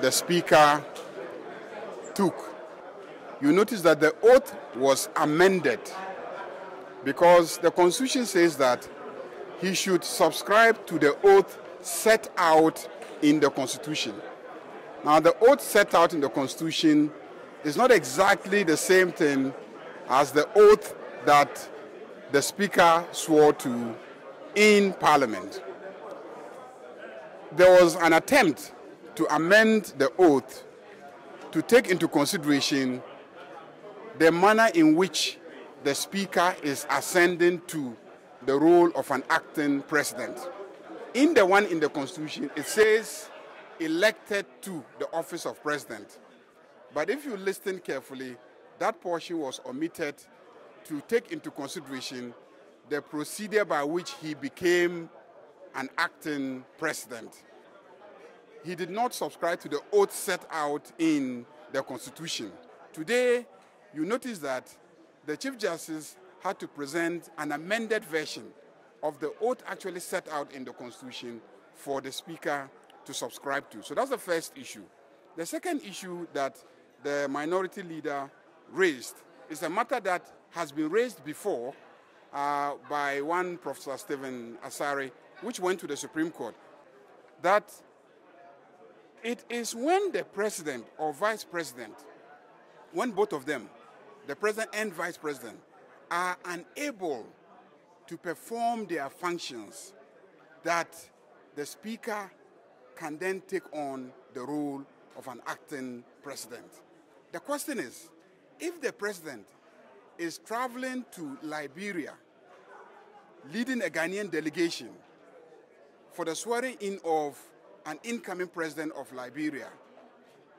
the Speaker took, you notice that the oath was amended because the Constitution says that he should subscribe to the oath set out in the Constitution. Now, the oath set out in the Constitution is not exactly the same thing as the oath that the Speaker swore to in Parliament. There was an attempt to amend the oath to take into consideration the manner in which the Speaker is ascending to the role of an acting president. In the one in the Constitution, it says elected to the office of president. But if you listen carefully, that portion was omitted to take into consideration the procedure by which he became an acting president. He did not subscribe to the oath set out in the Constitution. Today, you notice that the Chief Justice had to present an amended version of the oath actually set out in the Constitution for the Speaker to subscribe to. So that's the first issue. The second issue that the minority leader raised is a matter that has been raised before by one Professor Stephen Asare, which went to the Supreme Court, that it is when the president or vice president, when both of them, the president and vice president, are unable to perform their functions, that the Speaker can then take on the role of an acting president. The question is, if the president is traveling to Liberia, leading a Ghanaian delegation for the swearing in of an incoming president of Liberia,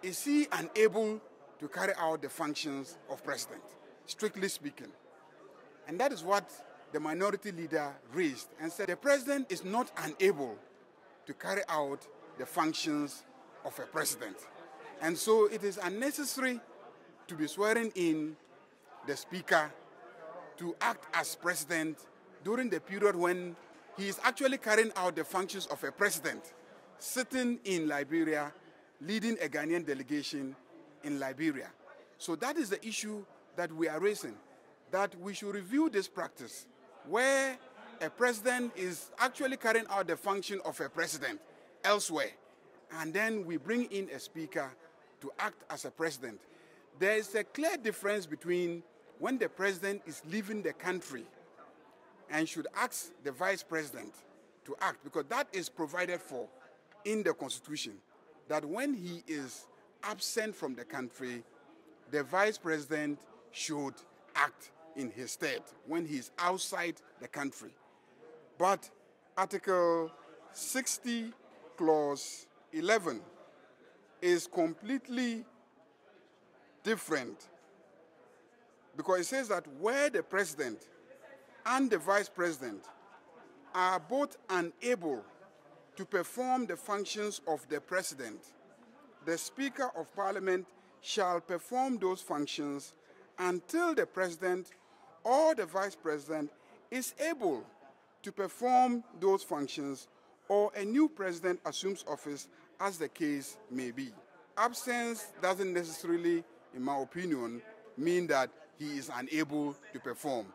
is he unable to carry out the functions of president, strictly speaking? And that is what the minority leader raised and said the president is not unable to carry out the functions of a president. And so it is unnecessary to be swearing in the Speaker to act as president during the period when he is actually carrying out the functions of a president, sitting in Liberia, leading a Ghanaian delegation in Liberia. So that is the issue that we are raising, that we should review this practice where a president is actually carrying out the function of a president elsewhere, and then we bring in a Speaker to act as a president. There is a clear difference between when the president is leaving the country and should ask the vice president to act, because that is provided for in the Constitution, that when he is absent from the country, the vice president should act in his stead when he is outside the country. But Article 60, Clause 11 is completely different, because it says that where the president and the vice president are both unable to perform the functions of the president, the Speaker of Parliament shall perform those functions until the president or the vice president is able to perform those functions or a new president assumes office, as the case may be. Absence doesn't necessarily, in my opinion, mean that he is unable to perform.